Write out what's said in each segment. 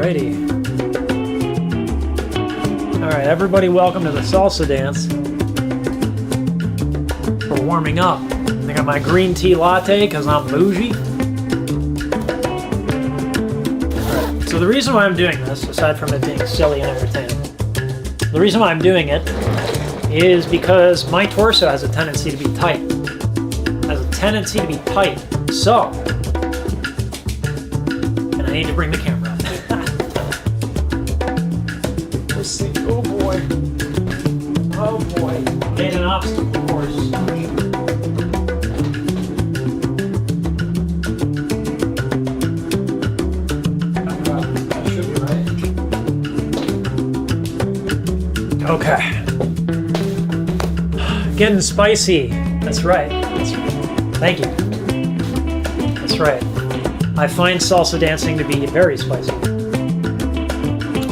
Alrighty. Alright, everybody welcome to the salsa dance. We're warming up. I got my green tea latte because I'm bougie. Alright, so the reason why I'm doing this, aside from it being silly and entertaining, the reason why I'm doing it is because my torso has a tendency to be tight. So, and I need to bring the camera up. Let's see. Oh boy. Oh boy. Made an obstacle course. That should be right. Okay. Getting spicy. That's right. Thank you. That's right. I find salsa dancing to be very spicy.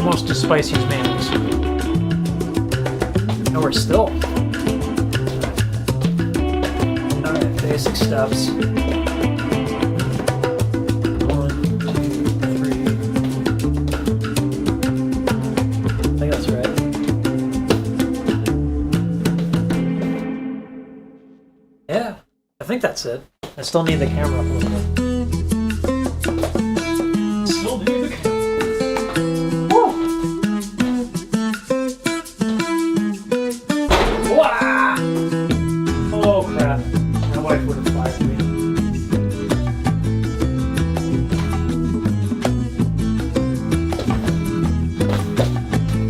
Almost as spicy as mayonnaise. And we're still. Alright, basic steps. 1, 2, 3. I think that's right. Yeah, I think that's it. I still need the camera up a little bit. Still need the camera. Woo! Wah! Oh crap. My wife would have fired me.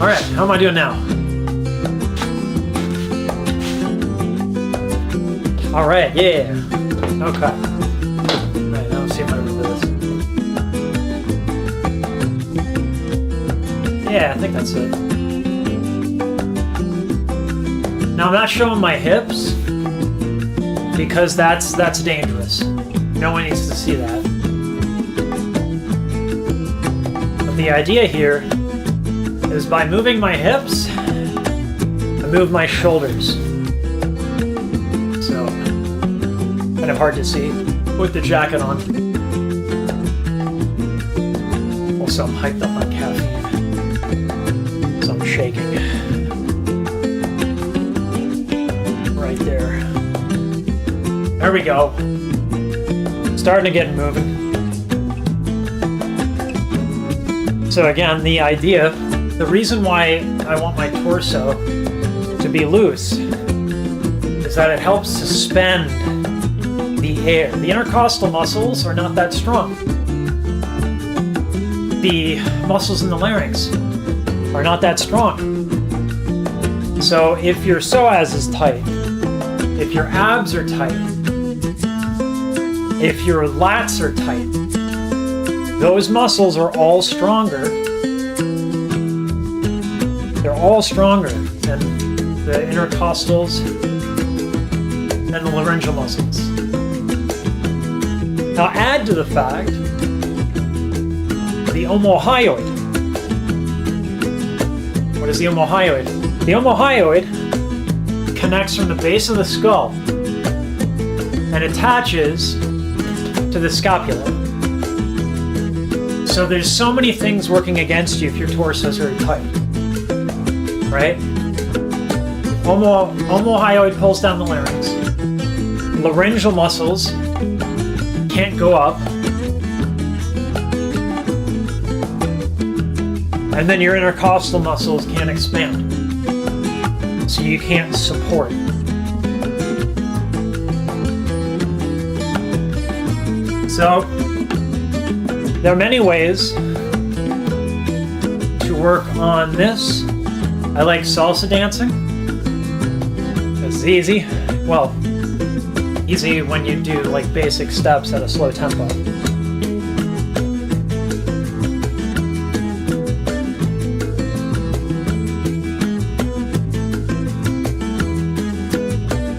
Alright, how am I doing now? Alright, yeah. Okay. Right, now let's see if I remember this. Yeah, I think that's it. Now I'm not showing my hips because that's dangerous. No one needs to see that. But the idea here is by moving my hips, I move my shoulders. So kind of hard to see with the jacket on. Also, I'm hyped up on caffeine, so I'm shaking. Right there. There we go. Starting to get moving. So again, the reason why I want my torso to be loose is that it helps suspend the air. The intercostal muscles are not that strong. The muscles in the larynx are not that strong. So if your psoas is tight, if your abs are tight, if your lats are tight, those muscles are all stronger. They're all stronger than the intercostals and the laryngeal muscles. Now add to the fact the omohyoid. What is the omohyoid? The omohyoid connects from the base of the skull and attaches to the scapula. So there's so many things working against you if your torso is very tight, right? Omohyoid pulls down the larynx. Laryngeal muscles can't go up. And then your intercostal muscles can't expand. So you can't support. So there are many ways to work on this. I like salsa dancing. It's easy. Well, easy when you do like basic steps at a slow tempo.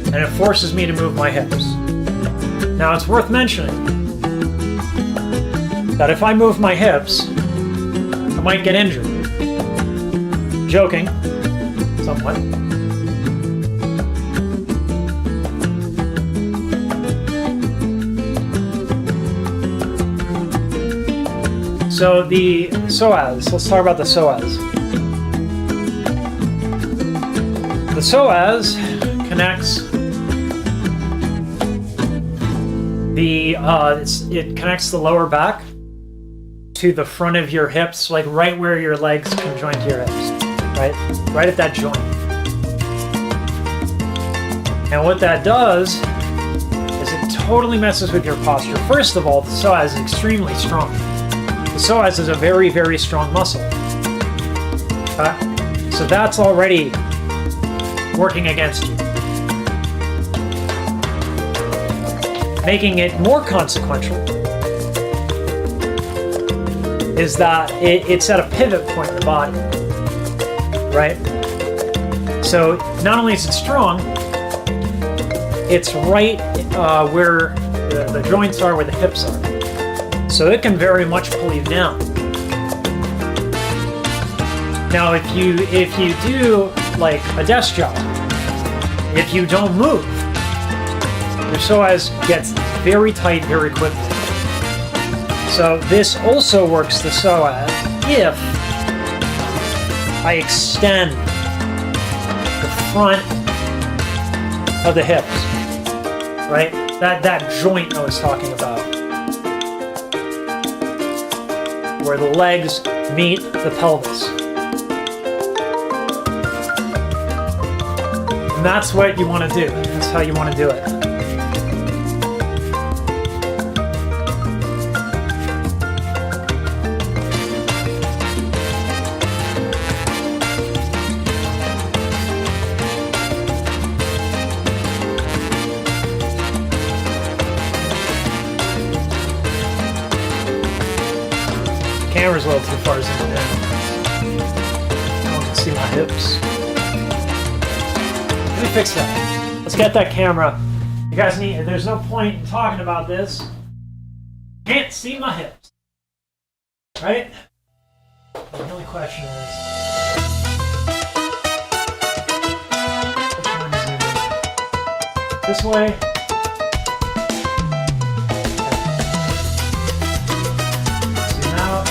And it forces me to move my hips. Now it's worth mentioning that if I move my hips, I might get injured. Joking, somewhat. So the psoas, let's talk about the psoas. The psoas connects it connects the lower back to the front of your hips, like right where your legs can join to your hips, right at that joint. And what that does is it totally messes with your posture. First of all, the psoas is extremely strong. The psoas is a very, very strong muscle. Okay? So that's already working against you. Making it more consequential is that it's at a pivot point in the body, right? So not only is it strong, it's right where the joints are, where the hips are. So it can very much pull you down. Now, if you do like a desk job, if you don't move, your psoas gets very tight very quickly. So this also works the psoas if I extend the front of the hips, right? That joint I was talking about, where the legs meet the pelvis. And that's what you want to do. That's how you want to do it. Camera's a little too far zoomed in. I can see my hips. Let me fix that. Let's get that camera. You guys need, there's no point in talking about this. Can't see my hips. Right? The only question is, which one is it? This way? Zoom out.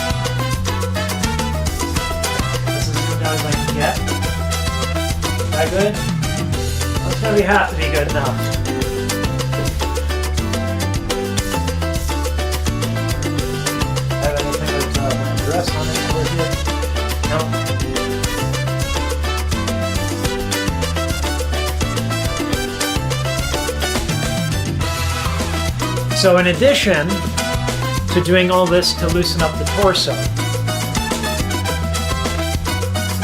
This is as good as I can get. Is that good? That's gonna have to be good enough. Have anything with my address on it over here? No. So in addition to doing all this to loosen up the torso,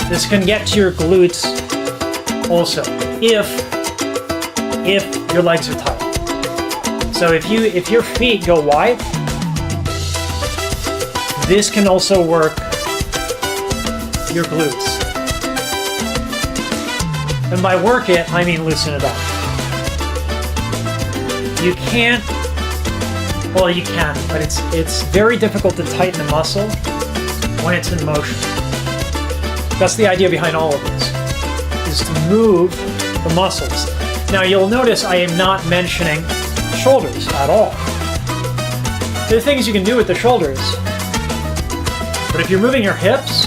this can get to your glutes also, if your legs are tight. So if your feet go wide, this can also work your glutes. And by work it, I mean loosen it up. You can't, well you can, but it's very difficult to tighten the muscle when it's in motion. That's the idea behind all of this, is to move the muscles. Now you'll notice I am not mentioning shoulders at all. There are things you can do with the shoulders, but if you're moving your hips,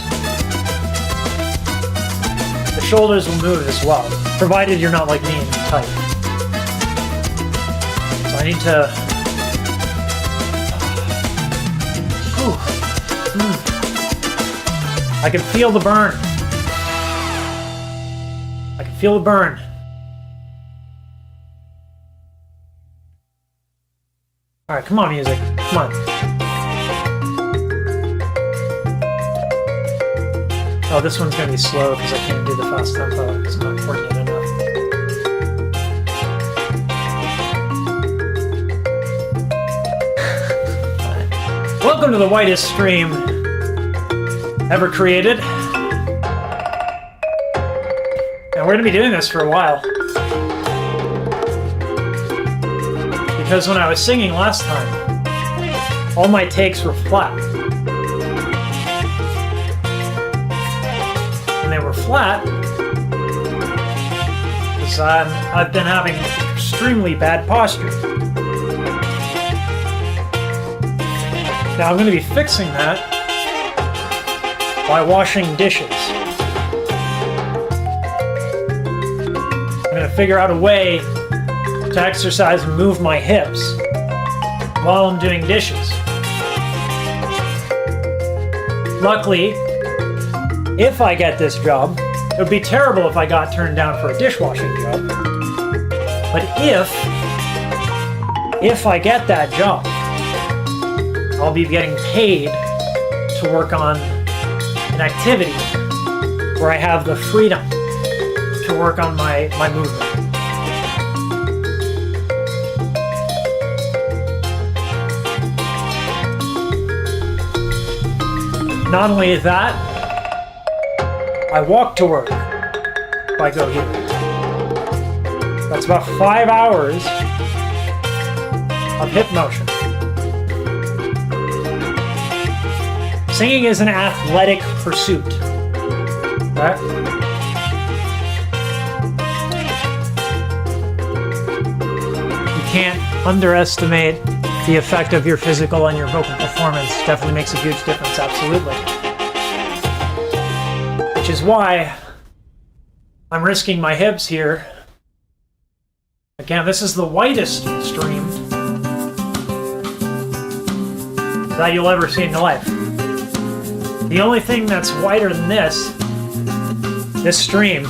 the shoulders will move as well, provided you're not like me and tight. So I need to... I can feel the burn. I can feel the burn. Alright, come on, music. Come on. Oh, this one's gonna be slow because I can't do the fast tempo because I'm not coordinated enough. Right. Welcome to the whitest stream ever created. And we're gonna be doing this for a while. Because when I was singing last time, all my takes were flat. And they were flat because I've been having extremely bad posture. Now I'm going to be fixing that by washing dishes. I'm going to figure out a way to exercise and move my hips while I'm doing dishes. Luckily, if I get this job, it would be terrible if I got turned down for a dishwashing job. But if I get that job, I'll be getting paid to work on an activity where I have the freedom to work on my movement. Not only that, I walk to work if I go here. That's about 5 hours of hip motion. Singing is an athletic pursuit, right? You can't underestimate the effect of your physical and your vocal performance. Definitely makes a huge difference, absolutely. Which is why I'm risking my hips here. Again, this is the whitest stream that you'll ever see in your life. The only thing that's whiter than this stream,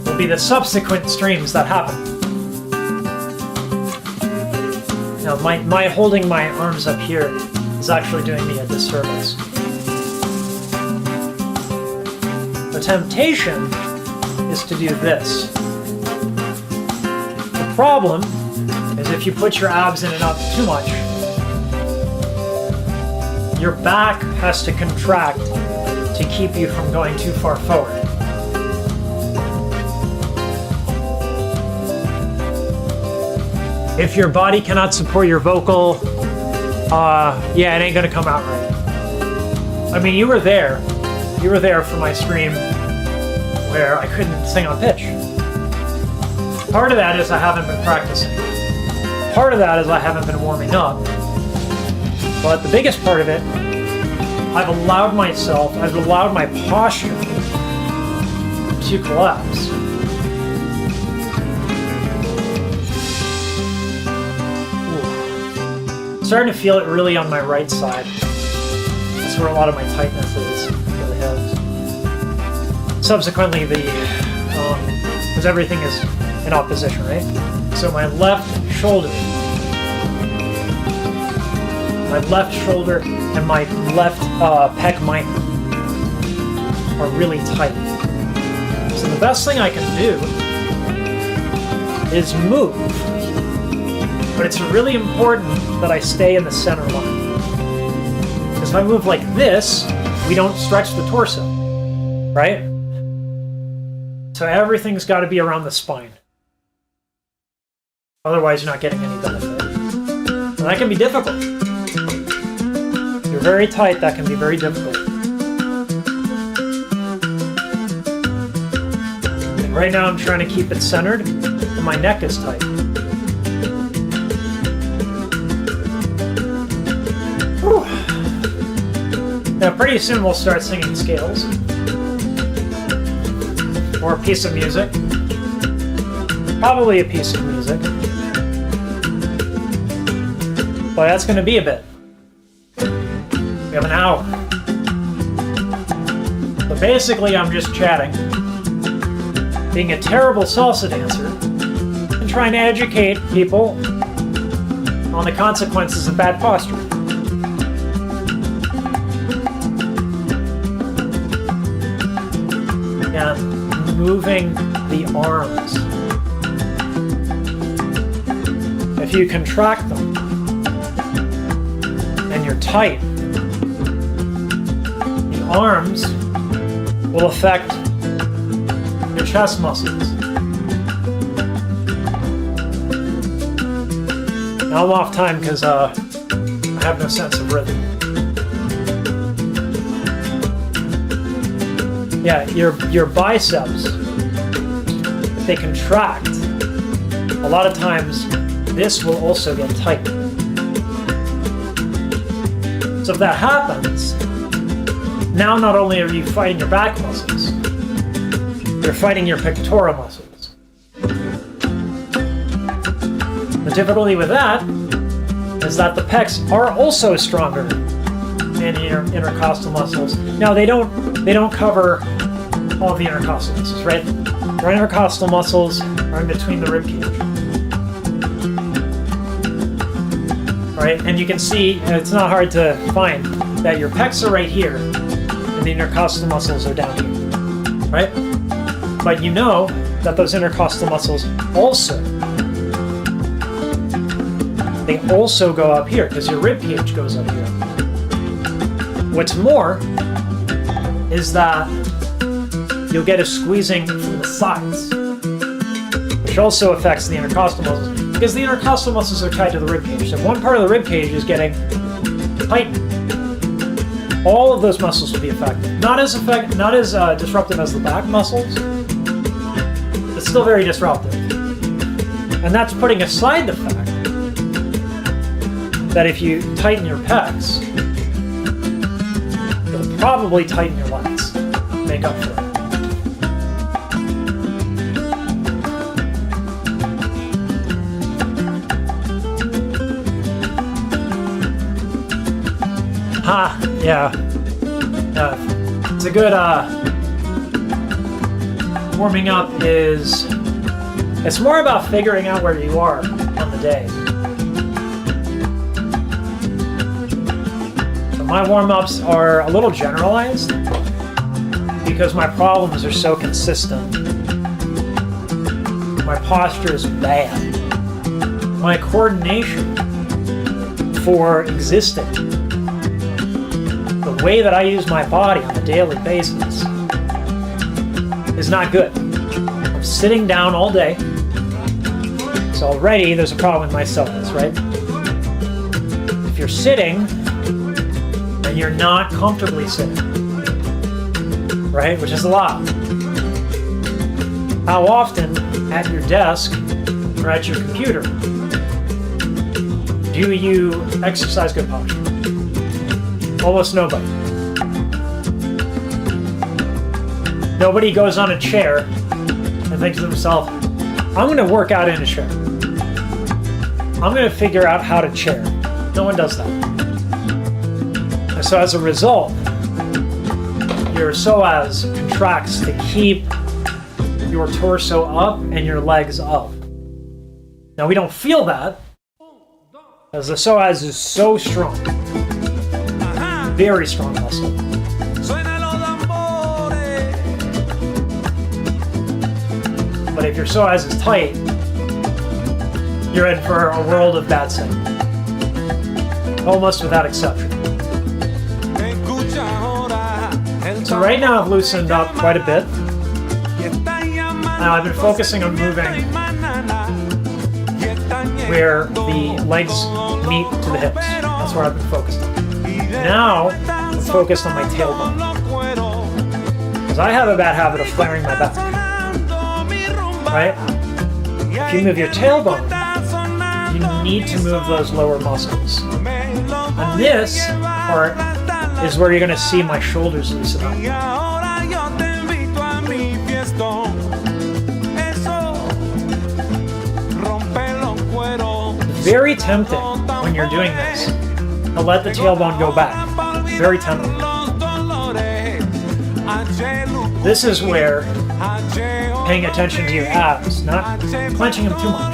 will be the subsequent streams that happen. Now, my holding my arms up here is actually doing me a disservice. The temptation is to do this. The problem is if you put your abs in and up too much, your back has to contract to keep you from going too far forward. If your body cannot support your vocal, yeah, it ain't gonna come out right. I mean, you were there for my stream where I couldn't sing on pitch. Part of that is I haven't been practicing. Part of that is I haven't been warming up. But the biggest part of it, I've allowed my posture to collapse. Ooh. Starting to feel it really on my right side. That's where a lot of my tightness is, really has. Subsequently, because everything is in opposition, right? So my left shoulder and my left pec minor are really tight. So the best thing I can do is move. But it's really important that I stay in the center line. Because if I move like this, we don't stretch the torso, right? So everything's got to be around the spine. Otherwise, you're not getting any benefit. And that can be difficult. If you're very tight, that can be very difficult. And right now, I'm trying to keep it centered, and my neck is tight. Whew. Now, pretty soon we'll start singing scales. Or a piece of music. Probably a piece of music. But that's going to be a bit. We have an hour. But basically, I'm just chatting, being a terrible salsa dancer, and trying to educate people on the consequences of bad posture. And moving the arms. If you contract them and you're tight, the arms will affect your chest muscles. Now I'm off time because I have no sense of rhythm. Yeah, your biceps, if they contract, a lot of times this will also get tight. So if that happens, Now not only are you fighting your back muscles, you're fighting your pectoral muscles. The difficulty with that is that the pecs are also stronger than your intercostal muscles. Now they don't cover all the intercostal muscles, right? Your intercostal muscles are in between the rib cage. Right? And you can see, it's not hard to find, that your pecs are right here and the intercostal muscles are down here. Right? But you know that those intercostal muscles also go up here because your rib cage goes up here. What's more is that you'll get a squeezing from the sides, which also affects the intercostal muscles because the intercostal muscles are tied to the rib cage. So if one part of the rib cage is getting tightened, all of those muscles will be affected. Not as disruptive as the back muscles, but still very disruptive. And that's putting aside the fact that if you tighten your pecs, you'll probably tighten your lats to make up for it. Yeah. It's a good warming up is, it's more about figuring out where you are on the day. So my warm-ups are a little generalized because my problems are so consistent. My posture is bad. My coordination for existing, the way that I use my body on a daily basis, is not good. I'm sitting down all day, so already there's a problem with my syllabus, right? If you're sitting and you're not comfortably sitting, right, which is a lot, how often at your desk or at your computer do you exercise good posture? Almost nobody. Nobody goes on a chair and thinks to themselves, I'm going to work out in a chair. I'm going to figure out how to chair. No one does that. And so as a result, your psoas contracts to keep your torso up and your legs up. Now we don't feel that, as the psoas is so strong. Very strong muscle. But if your psoas is tight, you're in for a world of bad sight. Almost without exception. So right now I've loosened up quite a bit. Now I've been focusing on moving where the legs meet to the hips. That's where I've been focused on. Now, I'm focused on my tailbone. Because I have a bad habit of flaring my back. Right? If you move your tailbone, you need to move those lower muscles. And this part is where you're going to see my shoulders loosen up. It's very tempting when you're doing this to let the tailbone go back. Very tempting. This is where paying attention to your abs, not clenching them too much.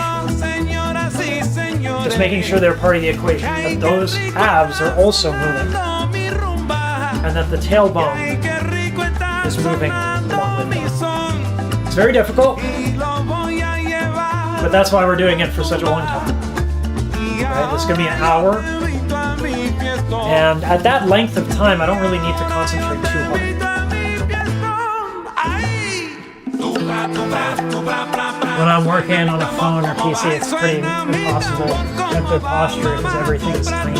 Just making sure they're part of the equation, that those abs are also moving, and that the tailbone is moving along with them. It's very difficult, but that's why we're doing it for such a long time. Right? It's going to be an hour. And at that length of time, I don't really need to concentrate too hard. When I'm working on a phone or PC, it's pretty impossible to get good posture because everything is tiny.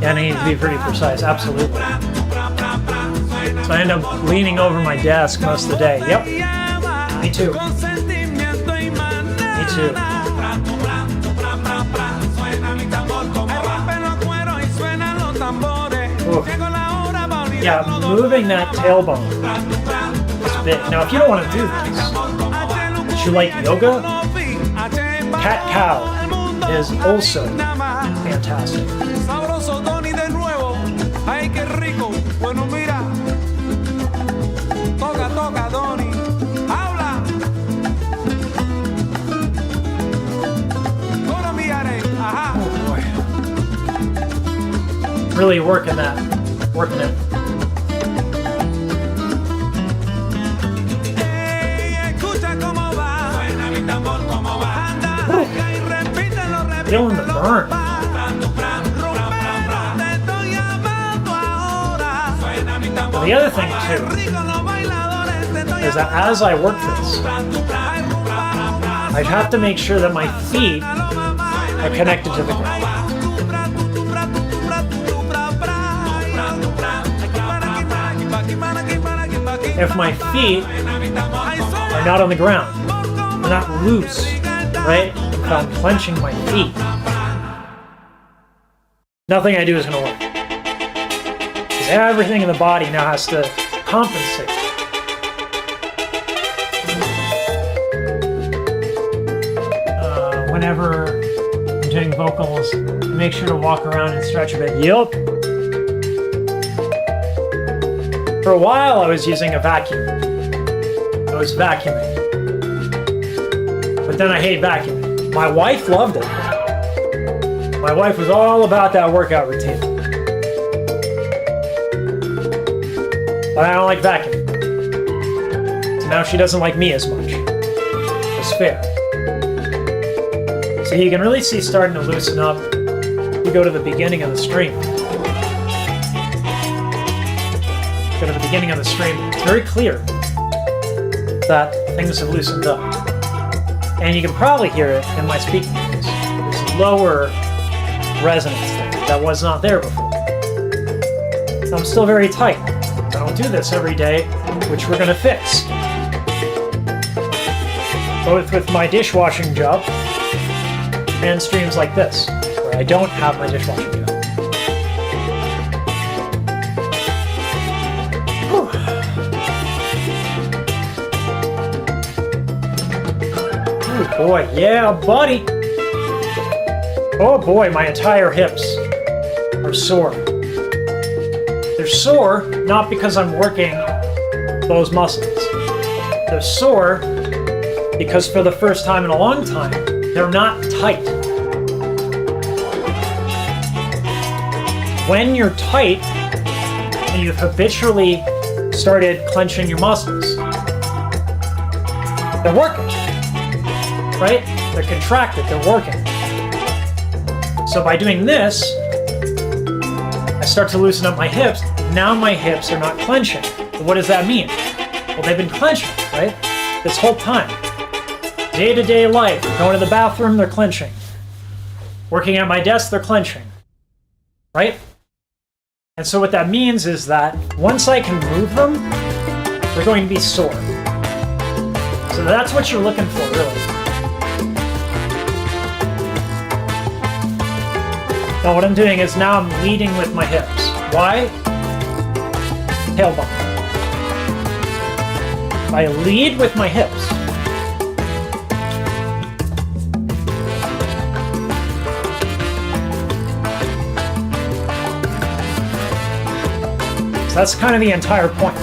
And I need to be pretty precise, absolutely. So I end up leaning over my desk most of the day. Yep, me too. Me too. Ooh. Yeah, moving that tailbone is big. Now, if you don't want to do this, but you like yoga, cat-cow is also fantastic. Really working it. Feeling the burn. Well, the other thing too is that as I work this, I have to make sure that my feet are connected to the ground. If my feet are not on the ground, they're not loose, right? If I'm clenching my feet, nothing I do is going to work. Because everything in the body now has to compensate. Whenever I'm doing vocals, make sure to walk around and stretch a bit. Yup. For a while, I was using a vacuum. I was vacuuming. But then I hate vacuuming. My wife loved it. My wife was all about that workout routine. But I don't like vacuuming. So now she doesn't like me as much. It's fair. So you can really see starting to loosen up. We go to the beginning of the stream. Go to the beginning of the stream. It's very clear that things have loosened up. And you can probably hear it in my speaking voice. This lower resonance that was not there before. I'm still very tight. I don't do this every day, which we're going to fix. Both with my dishwashing job and streams like this, where I don't have my dishwashing job. Oh boy, yeah, buddy! Oh boy, my entire hips are sore. They're sore not because I'm working those muscles. They're sore because for the first time in a long time, they're not tight. When you're tight and you've habitually started clenching your muscles, they're working, right? They're contracted, they're working. So by doing this, I start to loosen up my hips. Now my hips are not clenching. But what does that mean? Well, they've been clenching, right? This whole time. Day-to-day life, going to the bathroom, they're clenching. Working at my desk, they're clenching, right? And so what that means is that once I can move them, they're going to be sore. So that's what you're looking for, really. Now what I'm doing is now I'm leading with my hips. Why? Tailbone. I lead with my hips. So that's kind of the entire point.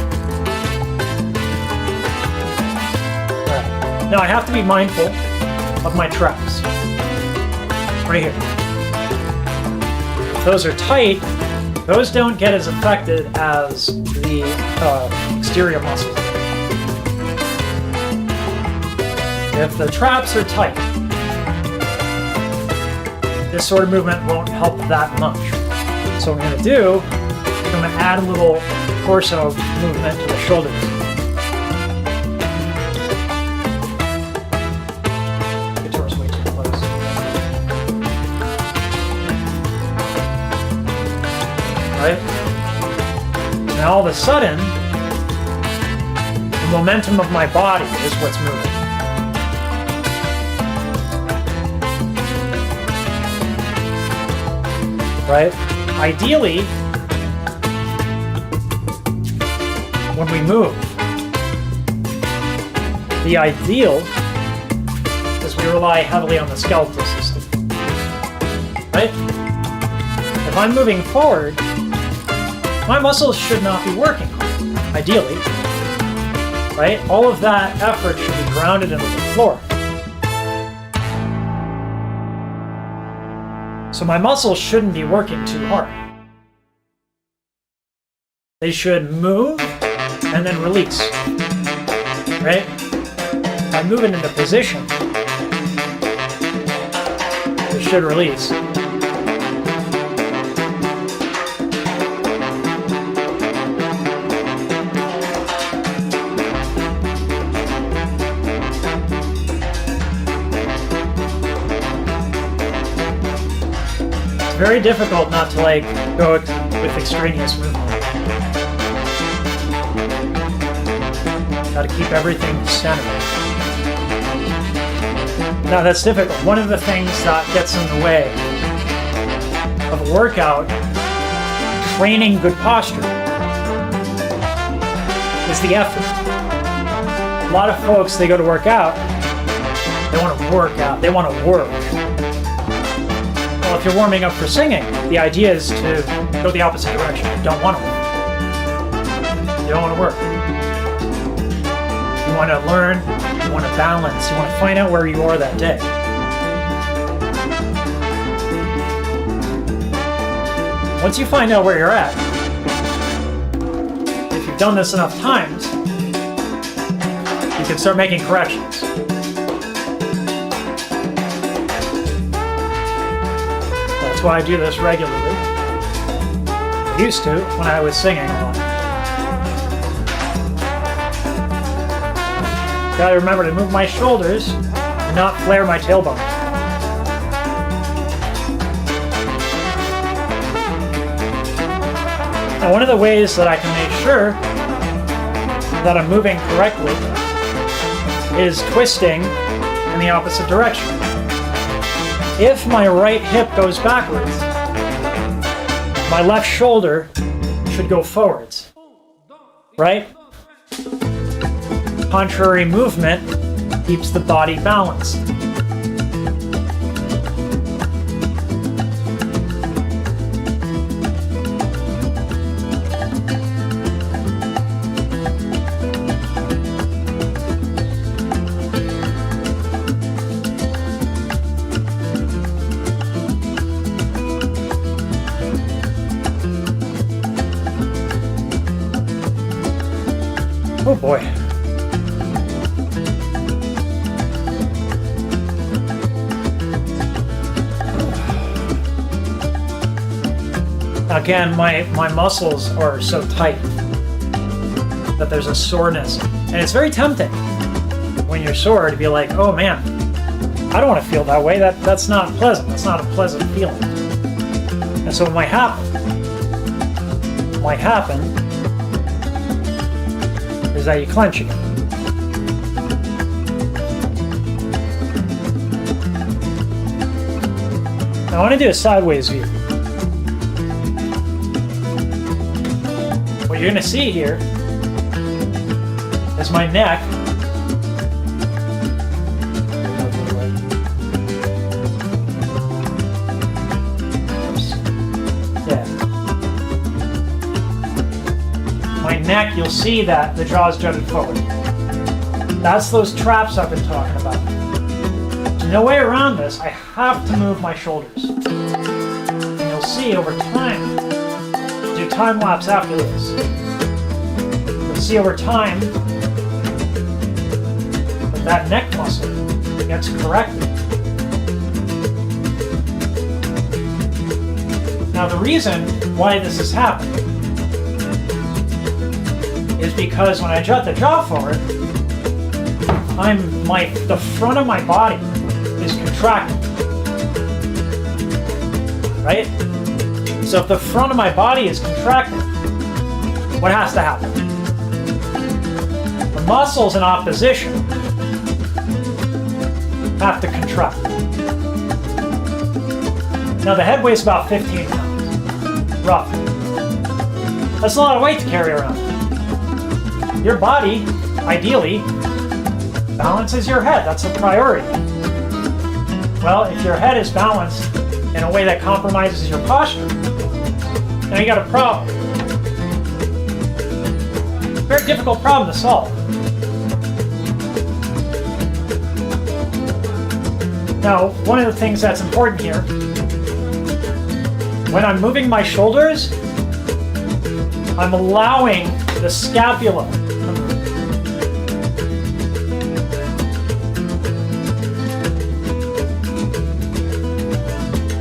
Right. Now I have to be mindful of my traps. Right here. If those are tight, those don't get as affected as the exterior muscles. If the traps are tight, this sort of movement won't help that much. So what I'm going to do, I'm going to add a little torso movement to the shoulders. The torso way too close. Right? Now all of a sudden, the momentum of my body is what's moving. Right? Ideally, when we move. The ideal is we rely heavily on the skeletal system, right? If I'm moving forward, my muscles should not be working, ideally, right? All of that effort should be grounded into the floor. So my muscles shouldn't be working too hard. They should move and then release, right? By moving into position, it should release. It's very difficult not to go with extraneous movement. Got to keep everything centered. Now that's difficult. One of the things that gets in the way of a workout, training good posture, is the effort. A lot of folks, they go to work out, they want to work out, they want to work. Well, if you're warming up for singing, the idea is to go the opposite direction. You don't want to work. You don't want to work. You want to learn, you want to balance, you want to find out where you are that day. Once you find out where you're at, if you've done this enough times, you can start making corrections. That's why I do this regularly. I used to when I was singing a lot. Gotta remember to move my shoulders and not flare my tailbone. Now, one of the ways that I can make sure that I'm moving correctly is twisting in the opposite direction. If my right hip goes backwards, my left shoulder should go forwards, right? Contrary movement keeps the body balanced. Oh boy. Again, my muscles are so tight that there's a soreness. And it's very tempting when you're sore to be like, oh man, I don't want to feel that way. That's not pleasant. That's not a pleasant feeling. And so what might happen is that you clench again. Now I want to do a sideways view. What you're going to see here is my neck you'll see that the jaw is jutted forward. That's those traps I've been talking about. There's no way around this. I have to move my shoulders. And you'll see over time, do time lapse after this. You'll see over time that neck muscle gets corrected. Now the reason why this is happening is because when I jut the jaw forward, the front of my body is contracted, right? So if the front of my body is contracted, what has to happen? The muscles in opposition have to contract. Now the head weighs about 15 pounds, roughly. That's a lot of weight to carry around. your body, ideally, balances your head. That's a priority. Well, if your head is balanced in a way that compromises your posture, now you got a problem. Very difficult problem to solve. Now, one of the things that's important here, when I'm moving my shoulders, I'm allowing the scapula.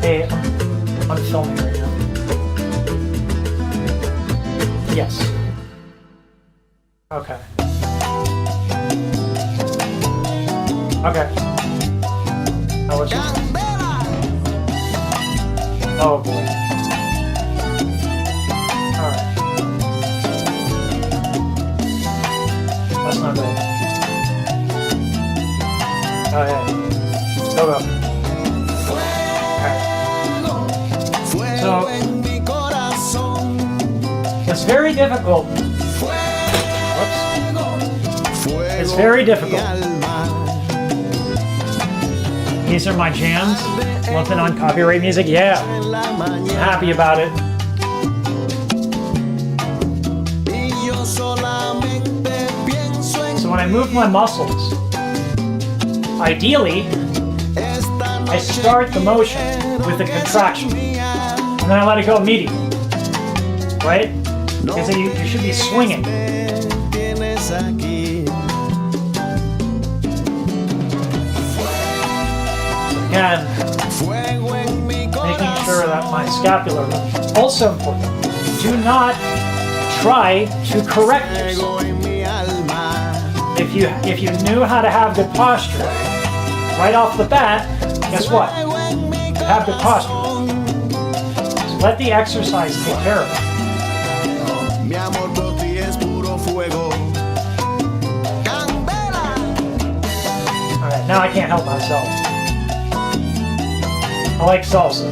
Hey, I'm filming right now. Yes. Okay. Okay. How was it? Oh boy. Alright. That's not good. Oh yeah. Go go. Alright. So it's very difficult. Whoops. It's very difficult. These are my jams. Flipping on copyright music. Yeah. I'm happy about it. So when I move my muscles, ideally, I start the motion with a contraction. And then I let it go immediately. Right? Because you should be swinging. Again, making sure that my scapula is also important. Do not try to correct yourself. If you knew how to have good posture right off the bat, guess what? You have good posture. So let the exercise take care of it. Alright, now I can't help myself. I like salsa.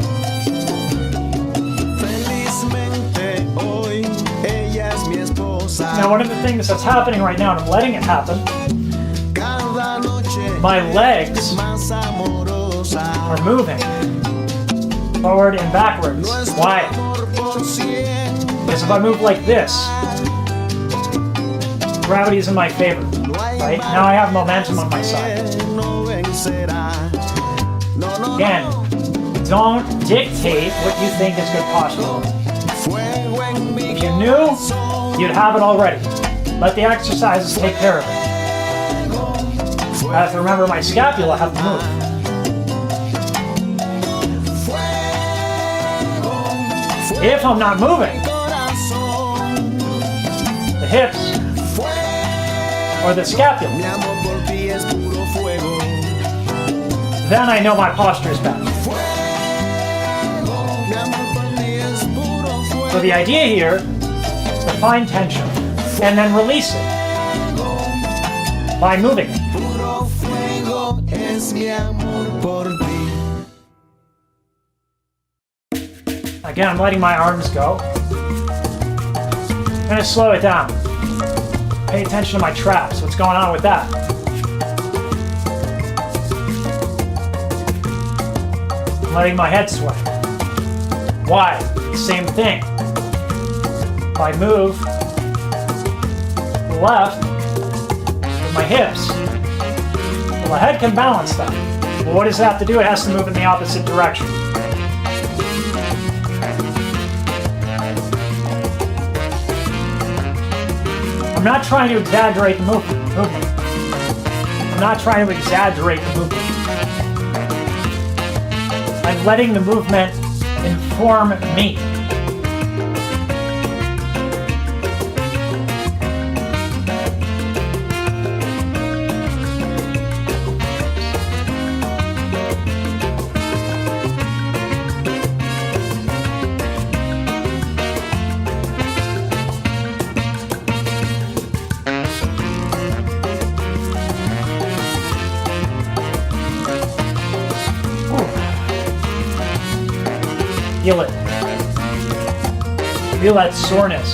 Now, one of the things that's happening right now, and I'm letting it happen, my legs are moving forward and backwards. Why? Because if I move like this, gravity is in my favor. Right? Now I have momentum on my side. Again, don't dictate what you think is good posture. If you knew, you'd have it already. Let the exercises take care of it. I have to remember my scapula have to move. If I'm not moving, the hips or the scapula, then I know my posture is bad. So the idea here is to find tension and then release it by moving it. Again, I'm letting my arms go. I'm going to slow it down. Pay attention to my traps. What's going on with that? I'm letting my head sway. Why? Same thing. If I move to the left with my hips, well, the head can balance that. Well, what does that have to do? It has to move in the opposite direction. I'm not trying to exaggerate the movement. I'm not trying to exaggerate the movement. I'm letting the movement inform me. Feel it. Feel that soreness.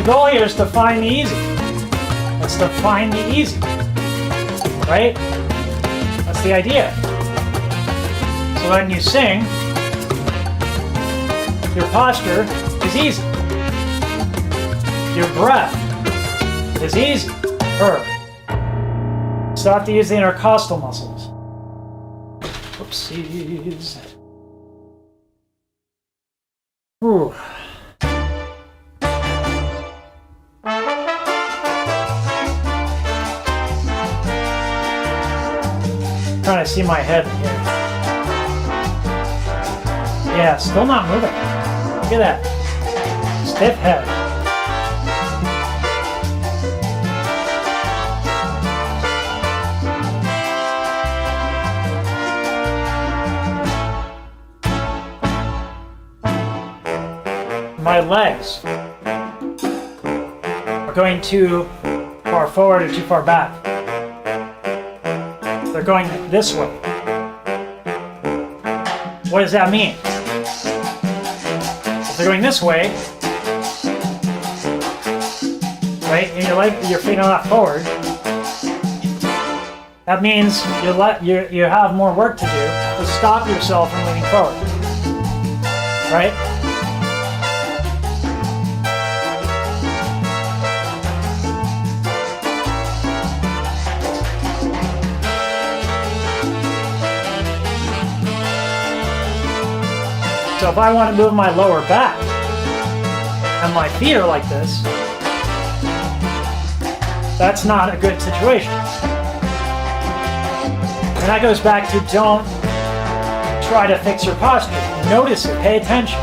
goal here is to find the easy. It's to find the easy. Right? That's the idea. So when you sing, your posture is easy. Your breath is easy. Stop to use the intercostal muscles. Whoopsies. Ooh. Trying to see my head here. Yeah, still not moving. Look at that. Stiff head. My legs are going too far forward or too far back. They're going this way. What does that mean? If they're going this way, right, and your feet are not forward, that means you have more work to do to stop yourself from leaning forward. Right? So if I want to move my lower back and my feet are like this, that's not a good situation. And that goes back to don't try to fix your posture. Notice it, pay attention.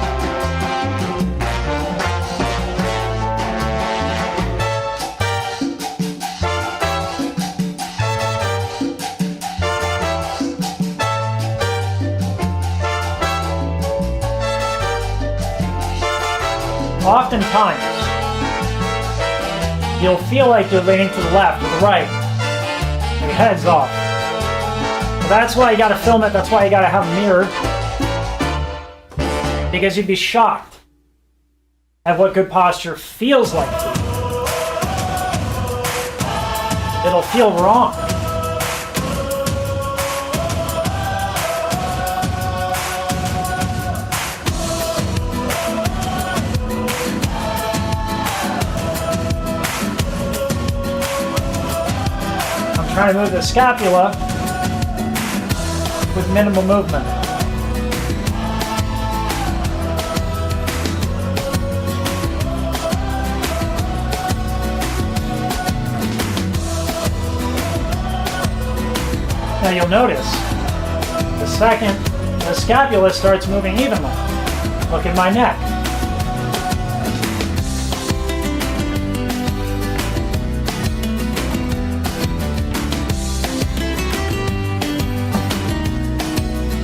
Oftentimes, you'll feel like you're leaning to the left or the right, and your head's off. But that's why you gotta film it, that's why you gotta have a mirror, because you'd be shocked at what good posture feels like to you. It'll feel wrong. Trying to move the scapula with minimal movement. Now you'll notice the second the scapula starts moving evenly. Look at my neck.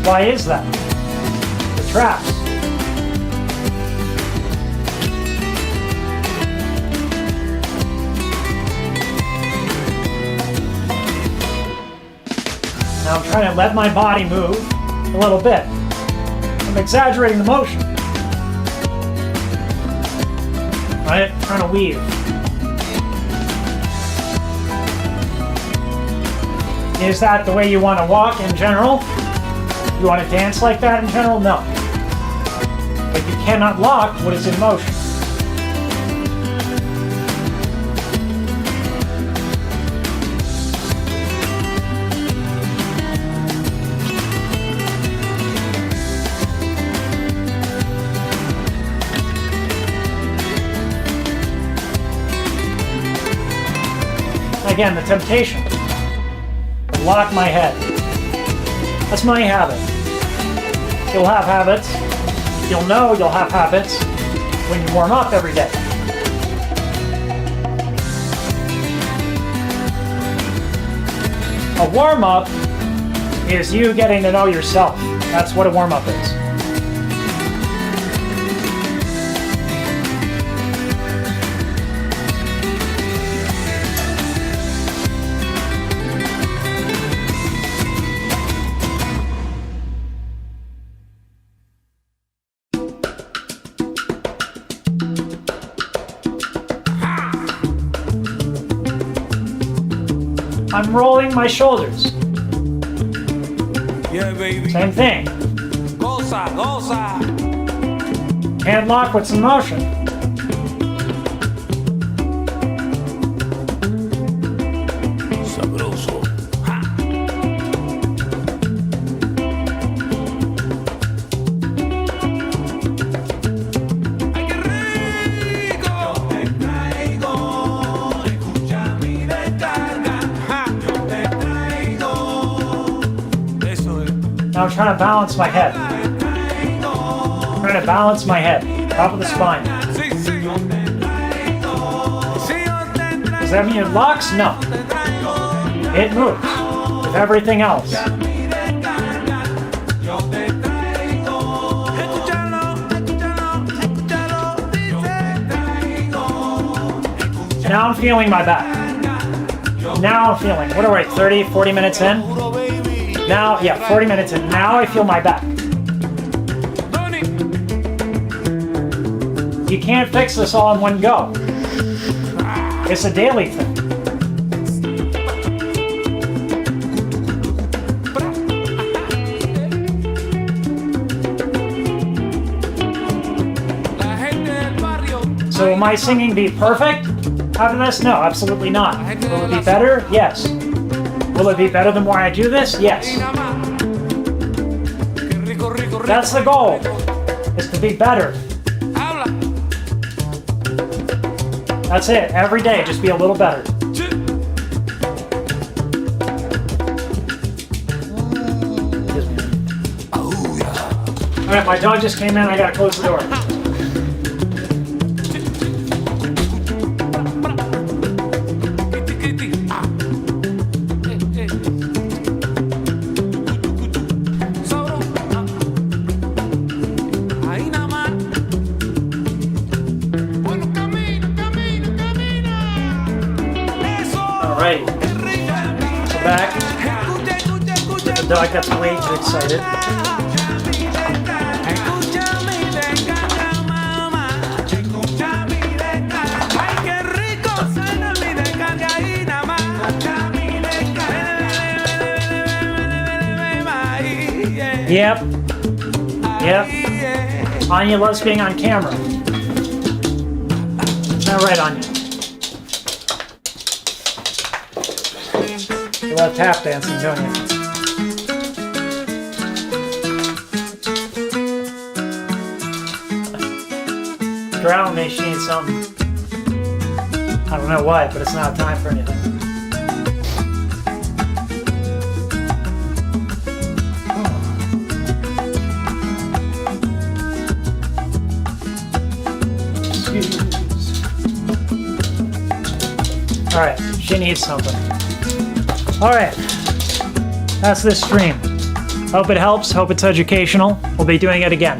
Why is that? The traps. Now I'm trying to let my body move a little bit. I'm exaggerating the motion. Right? Trying to weave. Is that the way you want to walk in general? You want to dance like that in general? No. But you cannot lock what is in motion. Again, the temptation. Lock my head. That's my habit. You'll have habits. You'll know you'll have habits when you warm up every day. A warm-up is you getting to know yourself. That's what a warm-up is. I'm rolling my shoulders. Yeah, baby. Same thing. Goza, goza. Hand lock with some motion. Sabroso. Ha. Ay, qué rico. Yo te traigo, escucha mi descarga. Ha. Yo te traigo. Eso es. Now I'm trying to balance my head. Trying to balance my head. Top of the spine. Sí, sí. Yo te traigo. Sí, yo te traigo. Does that mean it locks? No. It moves with everything else. Now I'm feeling my back. Now I'm feeling, what are we, 30, 40 minutes in? Now, yeah, 40 minutes in. Now I feel my back. You can't fix this all in one go. It's a daily thing. So will my singing be perfect after this? No, absolutely not. Will it be better? Yes. Will it be better the more I do this? Yes. That's the goal, is to be better. That's it, every day, just be a little better. Alright, my dog just came in, I gotta close the door. Alright, so back. The dog gets way too excited. Yep. Yep. Anya loves being on camera. Not right, Anya. You love tap dancing, don't you? Drown me, she needs something. I don't know what, but it's not time for anything. Alright, she needs something. Alright, that's this stream. Hope it helps, hope it's educational. We'll be doing it again.